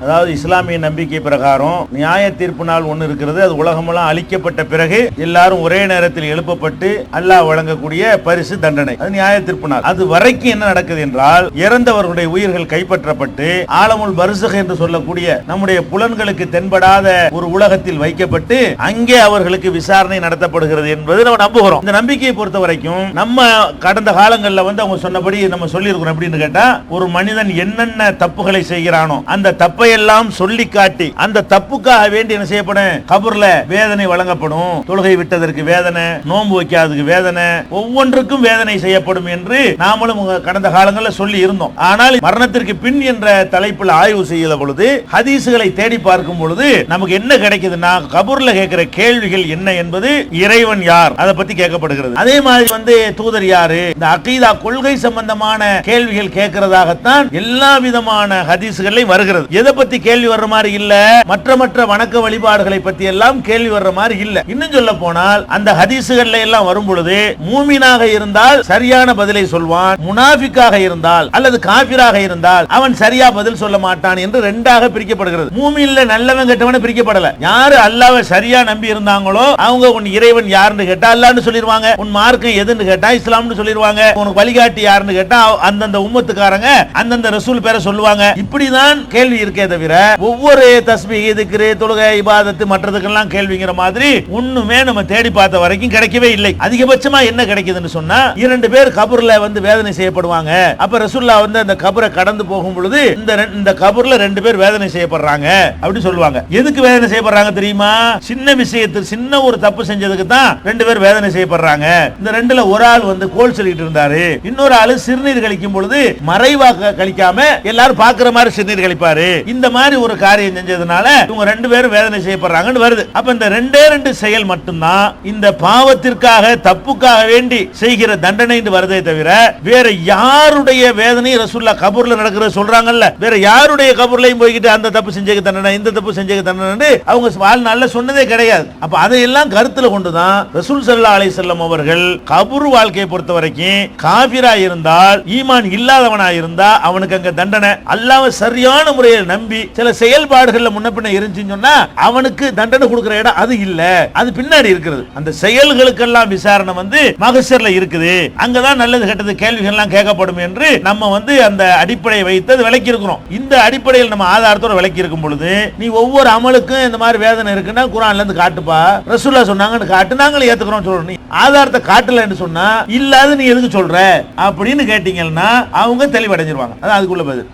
அதாவது இஸ்லாமிய நம்பிக்கை பிரகாரம் நியாய தீர்ப்பு நாள் ஒன்று இருக்கிறது. அது உலகமெல்லாம் அழிக்கப்பட்ட பிறகு எல்லாரும் ஒரே நேரத்தில் எழுப்பப்பட்டு அல்லாஹ் வழங்கக்கூடிய பரிசு தண்டனை, அது நியாய தீர்ப்பு நாள். அது வரைக்கும் என்ன நடக்குது என்றால், இறந்தவர்களுடைய உயிர்கள் கைப்பற்றப்பட்டு ஆலமுல் பர்ஸக் என்று சொல்லக்கூடிய நம்முடைய புலன்களுக்கு தென்படாத ஒரு உலகத்தில் வைக்கப்பட்டு அங்கே அவர்களுக்கு விசாரணை நடத்தப்படுகிறது என்பது நம்ம நம்புகிறோம். இந்த நம்பிக்கையை பொறுத்த வரைக்கும் நம்ம கடந்த காலங்களில் அவங்க சொன்னபடி நம்ம சொல்லி இருக்கிறோம். அப்படின்னு கேட்டா, ஒரு மனிதன் என்னென்ன தப்புகளை செய்கிறானோ அந்த தப்பை எல்லாம் சொல்லி காட்டி அந்த தப்புக்காக வேண்டி என்ன செய்யப்படும், கபர்ல வேதனை வழங்கப்படும். தொழுகை விட்டதற்கு வேதனை, நோன்பு வைக்காததுக்கு வேதனை, ஒவ்வொன்றுக்கும் வேதனை செய்யப்படும் என்று நாமளும் கடந்த காலங்களில் சொல்லி இருந்தோம். ஆனால் மரணத்திற்கு பின் என்ற தலைப்பில் ஆய்வு செய்த பொழுது, ஹதீசுகளை தேடி பார்க்கும் பொழுது நமக்கு என்ன கிடைக்குதுன்னா, கபூர்ல கேட்கிற கேள்விகள் என்ன என்பது, இறைவன் யார் அதை பத்தி கேட்கப்படுகிறது. அதே மாதிரி தூதர் யாரு, இந்த அகீதா கொள்கை சம்பந்தமான கேள்விகள் கேட்கிறதாகத்தான் எல்லா விதமான ஹதீசுகளையும் வருகிறது. எதை பத்தி கேள்வி வர்ற மாதிரி இல்ல, மற்ற வணக்க வழிபாடுகளை பத்தி எல்லாம் கேள்வி வர்ற மாதிரி இல்ல. இன்னும் சொல்ல போனால், அந்த ஹதீசுகள்ல எல்லாம் வரும் பொழுது மூமினாக இருந்தால் சரியான பதிலை சொல்வான், முனாஃபிக்காக இருந்தால் அல்லது காபிராக இருந்தால் அவன் சரியா பதில் சொல்ல மாட்டான் என்று ரெண்டாக பிரிக்கப்படுகிறது. மூமின்ல நல்லவன் கெட்டவன பிரிக்கப்படல. யாரு அல்லாஹ்வை சரியா நம்பி இருந்தாங்களோ அவங்க உன் இறைவன் யாருன்னு கேட்டா அல்லாஹ்னு சொல்லிடுவாங்க, உன் மார்க்கம் எதுன்னு கேட்டா இஸ்லாம்னு சொல்லிடுவாங்க, உனக்கு வழிகாட்டி யாருன்னு கேட்டா அந்தந்த உம்மத்துக்காரங்க அந்தந்த ரசூல் பேரை சொல்லுவாங்க. இப்படிதான் கேள்வி இருக்கே தவிர, ஒவ்வொரு தஸ்பீஹ், திக்ர், தொழுகை, இபாதத் மற்றதுக்கெல்லாம் கேள்விங்கிற மாதிரி ஒண்ணுமே நம்ம தேடி பார்த்த வரைக்கும் கிடைக்கவே இல்லை. அதிகபட்சமா என்ன கிடைக்குதுன்னு சொன்னா, 2 பேர் கபர்ல வேதனை செய்யப்படுவாங்க. அப்ப ரசூலுல்லாஹ் அந்த கபரை கடந்து போகும் பொழுது இந்த கபர்ல 2 பேர் வேதனை செய்யப்படுறாங்க அப்படி சொல்லுவாங்க. எதுக்கு வேதனை செய்யப்படுறாங்க தெரியுமா? சின்ன விஷயத்தில் சின்ன ஒரு தப்பு செஞ்சதுக்கு தான் 2 பேர் வேதனை செய்யப்படுறாங்க. இந்த 2ல ஒரு ஆள் கோல் சொல்லிட்டு இருந்தாரு, இன்னொரு ஆளு சிறுநீர் கழிக்கும் பொழுது மறைவாக கழிக்காம எல்லாரும் பாக்குற மாதிரி சிறுநீர் கழிப்பாரு. இந்த மாதிரி ஒரு காரியம் செஞ்சதுனால இவங்க 2 பேரும் வேதனை செய்யப்படுறாங்கன்னு வருது. அப்ப இந்த 2 செயல் மட்டும்தான் இந்த பாவத்திற்காக, தப்புக்காக வேண்டி செய்கிற தண்டனை வருதே தவிர, வேற யாருடைய வேதனை ரசூலுல்லாஹ் கபூர்ல நடக்கிறது சொல்றாங்கல்ல, வேற யாருடைய கபூர்லயும் போய்கிட்டு அந்த தப்பு செஞ்ச தண்டனை, இந்த தப்பு செஞ்ச தண்டனை அவங்க வாழ்நாள்ல சொன்னதே கிடையாது. அப்ப அதையெல்லாம் கருத்துல கொண்டுதான் ரசூல் ஸல்லல்லாஹு அலைஹி வஸல்லம் அவர்கள் கபூர் வாழ்க்கையை பொறுத்த வரைக்கும் காபிரா இருந்தால், ஈமான் இல்லாதவனா இருந்தா அவனுக்கு அங்க தண்டனை. அல்லாஹ்வை சரியான முறையில் நம்பி சில செயல்பாடுகள்ல முன்ன பின்ன இருந்துச்சுன்னு சொன்னா அவனுக்கு தண்டனை கொடுக்கிற இடம் அது இல்ல, அது பின்னாடி இருக்கிறது. அந்த செயல்களுக்கெல்லாம் விசாரணை மகஷர்ல இருக்குது. அங்கதான் நல்லது கெட்டது கேள்விகள் எல்லாம் கேட்கப்படும் என்று நம்ம அந்த அடிப்படையை வைத்து விளக்கி இருக்கிறோம். இந்த அடிப்படையில் நம்ம ஆதாரத்தோட விளக்கி இருக்கும் பொழுது, நீ ஒவ்வொரு அமலுக்கும் இந்த மாதிரி வேதனை இருக்குன்னா குர்ஆன்ல இருந்து காட்டுப்பா, ரசூலுல்லாஹ் சொன்னாங்கன்னு காட்டு, நாங்களும் ஏத்துக்கிறோம் சொல்றோம். நீ ஆதாரத்தை காட்டலன்னு சொன்னா இல்லாத நீ எதுக்கு சொல்ற அப்படின்னு கேட்டீங்கன்னா அவங்க தெளிவடைஞ்சிருவாங்க. அது அதுக்குள்ள பதில்.